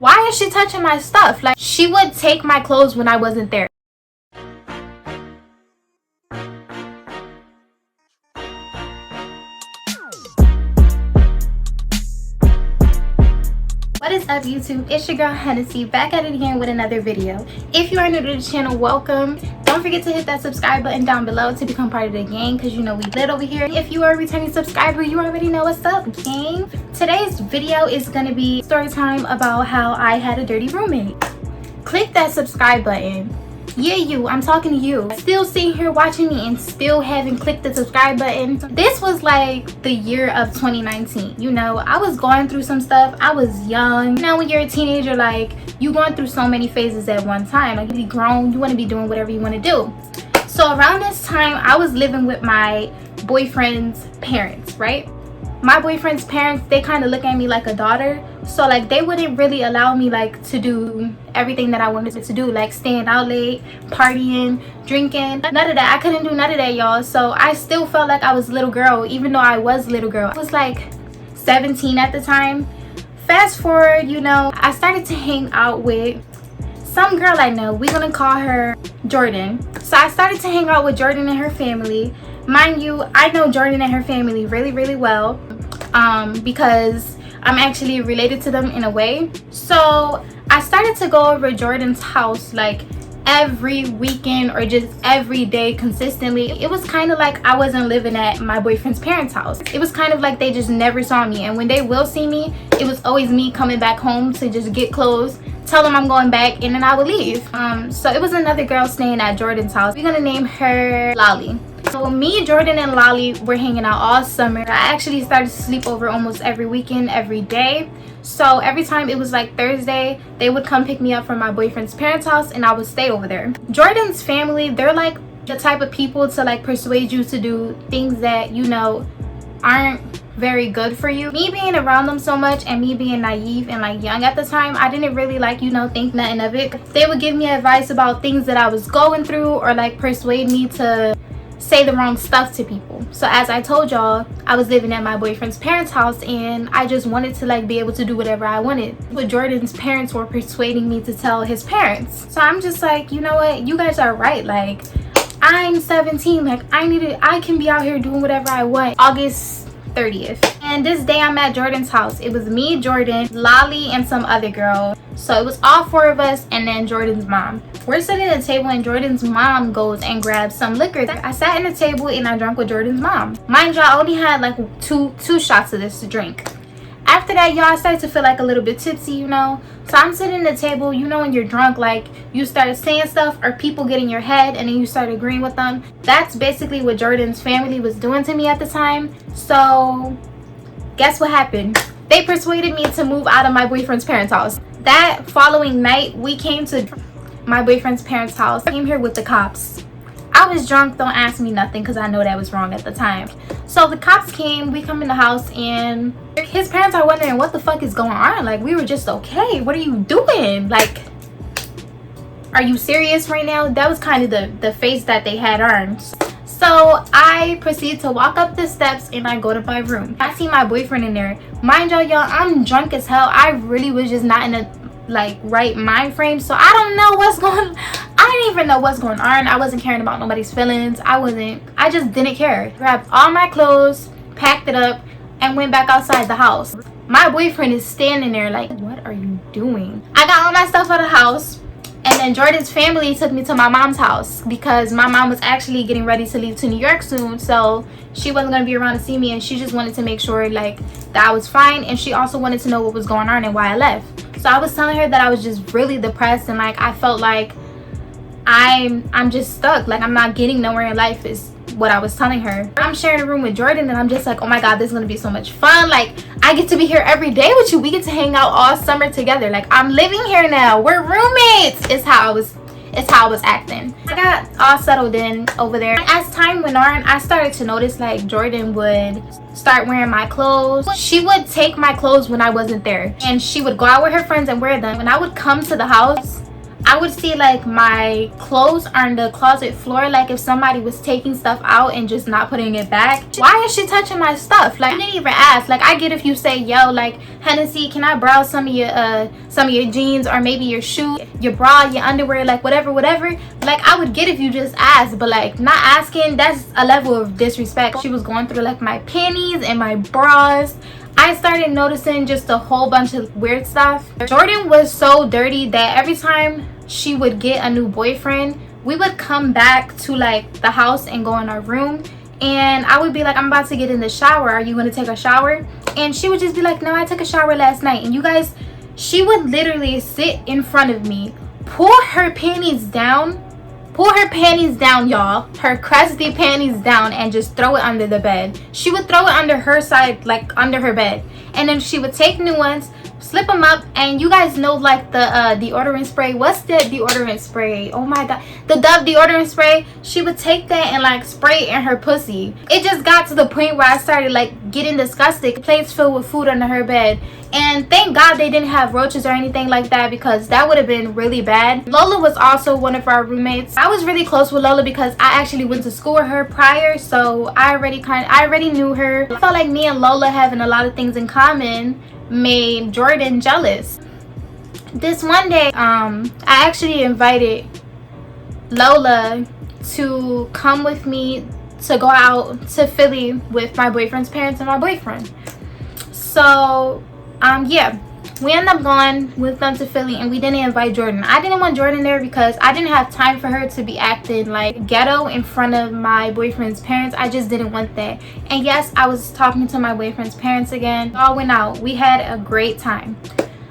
Why is she touching my stuff? Like, she would take my clothes when I wasn't there. What is up, YouTube? It's your girl Hennessy, back at it again with another video. If you are new to the channel, welcome. Don't forget to hit that subscribe button down below to become part of the gang, because you know we lit over here. If you are a returning subscriber, you already know what's up, gang. Today's video is gonna be story time about how I had a dirty roommate. Click that subscribe button. Yeah, you, I'm talking to you. Still sitting here watching me and still haven't clicked the subscribe button. This was like the year of 2019. You know, I was going through some stuff. I was young. You know, when you're a teenager, like, you going through so many phases at one time. Like, you be grown, you want to be doing whatever you want to do. So around this time, I was living with my boyfriend's parents, right? My boyfriend's parents, they kind of look at me like a daughter. So like, they wouldn't really allow me like to do everything that I wanted to do, like staying out late, partying, drinking, none of that. I couldn't do none of that, y'all. So I still felt like I was a little girl, even though I was a little girl. I was like 17 at the time. Fast forward, you know, I started to hang out with some girl I know. We're gonna call her Jordan. So I started to hang out with Jordan and her family. Mind you, I know Jordan and her family really, really well, because I'm actually related to them in a way. So I started to go over Jordan's house like every weekend or just every day consistently. It was kind of like I wasn't living at my boyfriend's parents' house. It was kind of like they just never saw me, and when they will see me, it was always me coming back home to just get clothes, tell them I'm going back, and then I would leave. So it was another girl staying at Jordan's house. We're gonna name her Lolly. So me, Jordan, and Lolly were hanging out all summer. I actually started to sleep over almost every weekend, every day. So every time it was like Thursday, they would come pick me up from my boyfriend's parents' house and I would stay over there. Jordan's family, they're like the type of people to like persuade you to do things that, you know, aren't very good for you. Me being around them so much and me being naive and like young at the time, I didn't really like, you know, think nothing of it. They would give me advice about things that I was going through, or like persuade me to say the wrong stuff to people. So as I told y'all, I was living at my boyfriend's parents' house and I just wanted to like be able to do whatever I wanted. But Jordan's parents were persuading me to tell his parents. So I'm just like, you know what, you guys are right. Like, I'm 17, like I can be out here doing whatever I want. August 30th, and this day I'm at Jordan's house. It was me, Jordan, Lolly, and some other girl. So it was all four of us and then Jordan's mom. We're sitting at the table and Jordan's mom goes and grabs some liquor. I sat at the table and I drank with Jordan's mom. Mind you, I only had like two shots of this to drink. After that, y'all, I started to feel like a little bit tipsy, you know. So I'm sitting at the table, you know, when you're drunk, like you started saying stuff or people get in your head and then you start agreeing with them. That's basically what Jordan's family was doing to me at the time. So guess what happened? They persuaded me to move out of my boyfriend's parents' house. That following night, we came to my boyfriend's parents' house. I came here with the cops. I was drunk, don't ask me nothing, because I know that was wrong at the time. So the cops came, we come in the house, and his parents are wondering what the fuck is going on. Like, we were just okay. What are you doing? Like, are you serious right now? That was kind of the face that they had on. So I proceed to walk up the steps and I go to my room. I see my boyfriend in there. Mind y'all, I'm drunk as hell. I really was just not in a like right mind frame. So I don't know what's going on. I didn't even know what's going on. I wasn't caring about nobody's feelings. I just didn't care. Grabbed all my clothes, packed it up, and went back outside the house. My boyfriend is standing there like, what are you doing? I got all my stuff out of the house. And then Jordan's family took me to my mom's house because my mom was actually getting ready to leave to New York soon. So she wasn't going to be around to see me, and she just wanted to make sure like that I was fine. And she also wanted to know what was going on and why I left. So I was telling her that I was just really depressed and like I felt like I'm just stuck. Like I'm not getting nowhere in life is what I was telling her. I'm sharing a room with Jordan and I'm just like, oh my god, this is gonna be so much fun. Like I get to be here every day with you. We get to hang out all summer together. Like I'm living here now. We're roommates. It's how I was acting. I got all settled in over there. As time went on, I started to notice like Jordan would start wearing my clothes. She would take my clothes when I wasn't there, and she would go out with her friends and wear them. When I would come to the house, I would see like my clothes on the closet floor, like if somebody was taking stuff out and just not putting it back. Why is she touching my stuff? Like, I didn't even ask. Like, I get if you say, yo, like, Hennessy, can I browse some of your jeans, or maybe your shoe, your bra, your underwear, like whatever. Like, I would get if you just asked, but like not asking, that's a level of disrespect. She was going through like my panties and my bras. I started noticing just a whole bunch of weird stuff. Jordan was so dirty that every time she would get a new boyfriend, we would come back to like the house and go in our room, and I would be like, I'm about to get in the shower, are you going to take a shower? And she would just be like, no, I took a shower last night. And you guys, she would literally sit in front of me, pull her panties down, y'all, her crusty panties down, and just throw it under the bed. She would throw it under her side, like under her bed, and then she would take new ones, slip them up. And you guys know like the deodorant spray, what's that deodorant spray, oh my god, the Dove deodorant spray, she would take that and like spray it in her pussy. It just got to the point where I started like getting disgusted. Plates filled with food under her bed, and thank God they didn't have roaches or anything like that, because that would have been really bad. Lola was also one of our roommates. I was really close with Lola because I actually went to school with her prior, so I already knew her. I felt like me and Lola having a lot of things in common made Jordan jealous. This one day, I actually invited Lola to come with me to go out to Philly with my boyfriend's parents and my boyfriend. So yeah, we ended up going with them to Philly, and we didn't invite Jordan. I didn't want Jordan there because I didn't have time for her to be acting like ghetto in front of my boyfriend's parents. I just didn't want that. And yes, I was talking to my boyfriend's parents again. All went out. We had a great time.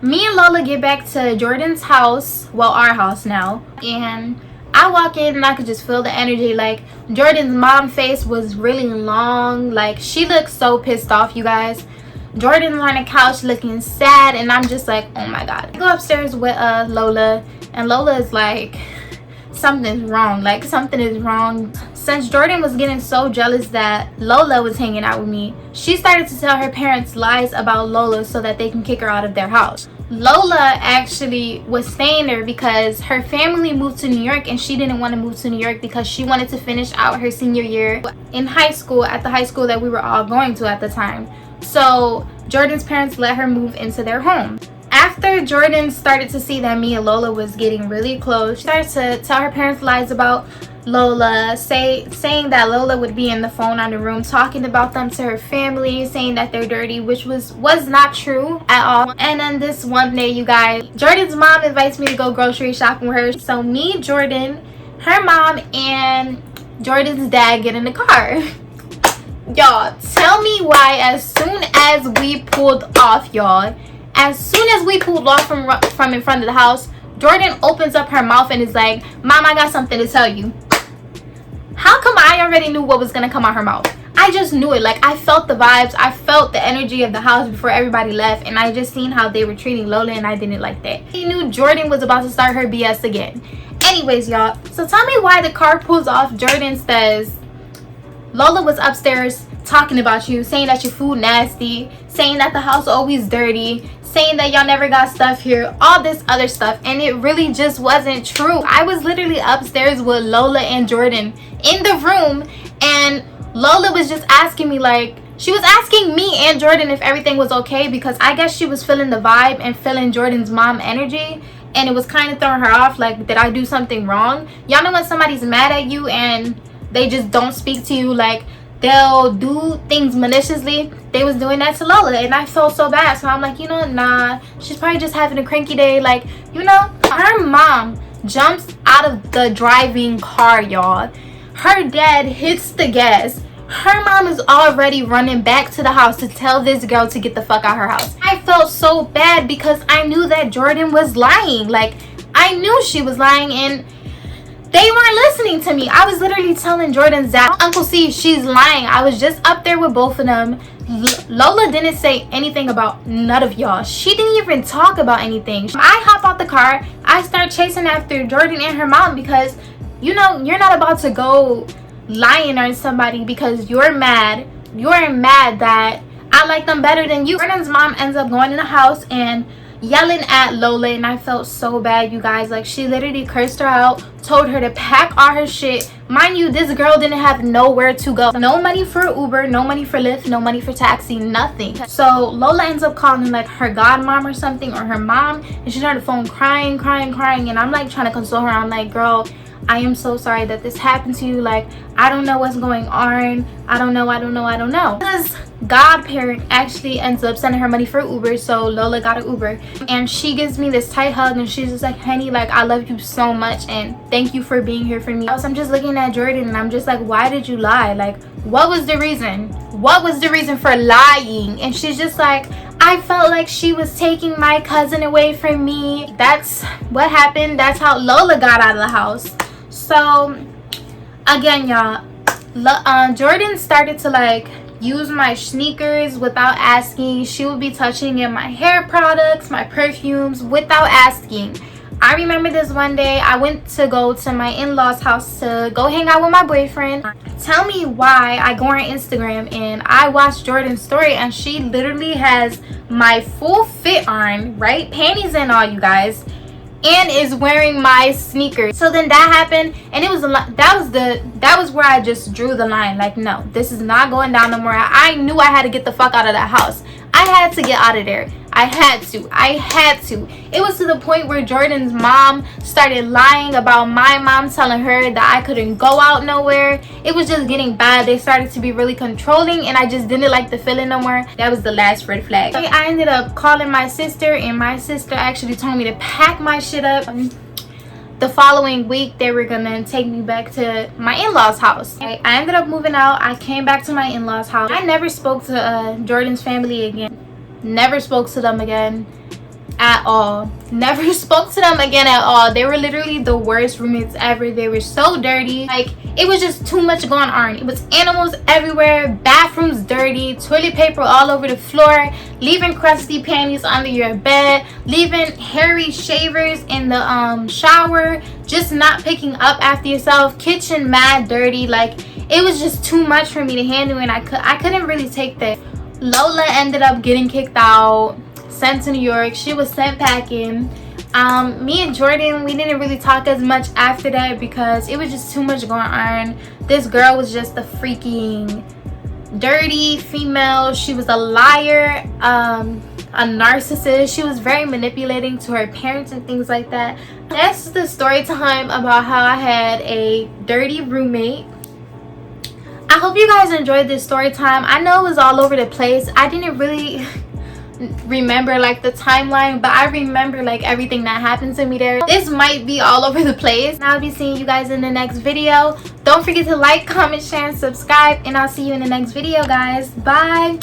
Me and Lola get back to Jordan's house, well, our house now, and I walk in and I could just feel the energy. Like, Jordan's mom face was really long. Like, she looked so pissed off, you guys. Jordan's on the couch looking sad, and I'm just like, oh my god. I go upstairs with Lola, and Lola is like, something's wrong, like something is wrong. Since Jordan was getting so jealous that Lola was hanging out with me, she started to tell her parents lies about Lola so that they can kick her out of their house. Lola actually was staying there because her family moved to New York, and she didn't want to move to New York because she wanted to finish out her senior year in high school at the high school that we were all going to at the time. So Jordan's parents let her move into their home. After Jordan started to see that me and Lola was getting really close, she started to tell her parents lies about Lola, saying that Lola would be in the phone on the room talking about them to her family, saying that they're dirty, which was not true at all. And then this one day, you guys, Jordan's mom invites me to go grocery shopping with her. So me, Jordan, her mom, and Jordan's dad get in the car. Y'all, tell me why as soon as we pulled off from in front of the house, Jordan opens up her mouth and is like, Mom, I got something to tell you. How come I already knew what was gonna come out her mouth? I just knew it. Like, I felt the vibes, I felt the energy of the house before everybody left, and I just seen how they were treating Lola, and I didn't like that. I knew Jordan was about to start her BS again. Anyways, y'all, so tell me why the car pulls off. Jordan says Lola was upstairs talking about you, saying that your food nasty, saying that the house always dirty, saying that y'all never got stuff here, all this other stuff, and it really just wasn't true. I was literally upstairs with Lola and Jordan in the room, and Lola was just asking me, like, she was asking me and Jordan if everything was okay, because I guess she was feeling the vibe and feeling Jordan's mom energy, and it was kind of throwing her off, like, did I do something wrong? Y'all know when somebody's mad at you and they just don't speak to you, like, they'll do things maliciously. They was doing that to Lola, and I felt so bad. So I'm like, you know, nah, she's probably just having a cranky day. Like, you know, her mom jumps out of the driving car, y'all. Her dad hits the gas. Her mom is already running back to the house to tell this girl to get the fuck out her house. I felt so bad because I knew that Jordan was lying. Like, I knew she was lying, and they weren't listening to me. I was literally telling Jordan's dad, Uncle C, she's lying. I was just up there with both of them. Lola didn't say anything about none of y'all. She didn't even talk about anything. I hop out the car. I start chasing after Jordan and her mom because, you know, you're not about to go lying on somebody because you're mad. You're mad that I like them better than you. Jordan's mom ends up going in the house, and yelling at Lola, and I felt so bad, you guys. Like, she literally cursed her out, told her to pack all her shit. Mind you, this girl didn't have nowhere to go. No money for Uber, no money for Lyft, no money for taxi, nothing. So Lola ends up calling like her godmom or something, or her mom, and she's on the phone crying, and I'm like trying to console her. I'm like, girl, I am so sorry that this happened to you. Like, I don't know what's going on. I don't know. Because godparent actually ends up sending her money for Uber, so Lola got an Uber, and she gives me this tight hug, and she's just like, honey, like, I love you so much, and thank you for being here for me. So I'm just looking at Jordan, and I'm just like, why did you lie? Like, what was the reason? What was the reason for lying? And she's just like, I felt like she was taking my cousin away from me. That's what happened. That's how Lola got out of the house. So again, y'all, Jordan started to like use my sneakers without asking. She would be touching in my hair products, my perfumes, without asking. I remember this one day I went to go to my in-laws house to go hang out with my boyfriend. Tell me why I go on Instagram and I watch Jordan's story, and she literally has my full fit on, right, panties and all, you guys, and is wearing my sneakers. So then that happened, and it was that was where I just drew the line. Like, no, this is not going down no more. I knew I had to get the fuck out of that house. I had to get out of there. I had to. It was to the point where Jordan's mom started lying about my mom telling her that I couldn't go out nowhere. It was just getting bad. They started to be really controlling, and I just didn't like the feeling no more. That was the last red flag. I ended up calling my sister, and my sister actually told me to pack my shit up. The following week, they were gonna take me back to my in-laws house. I ended up moving out. I came back to my in-laws house. I never spoke to Jordan's family again. Never spoke to them again at all. Never spoke to them again at all. They were literally the worst roommates ever. They were so dirty. Like, it was just too much going on. It was animals everywhere, bathrooms dirty, toilet paper all over the floor, leaving crusty panties under your bed, leaving hairy shavers in the shower, just not picking up after yourself, kitchen mad dirty. Like, it was just too much for me to handle, and I couldn't really take that. Lola ended up getting kicked out, sent to New York. She was sent packing. Me and Jordan, we didn't really talk as much after that because it was just too much going on. This girl was just a freaking dirty female. She was a liar, a narcissist. She was very manipulating to her parents and things like that. That's the story time about how I had a dirty roommate. I hope you guys enjoyed this story time. I know it was all over the place. I didn't really remember like the timeline, but I remember like everything that happened to me there. This might be all over the place. I'll be seeing you guys in the next video. Don't forget to like, comment, share, and subscribe, and I'll see you in the next video, guys. Bye.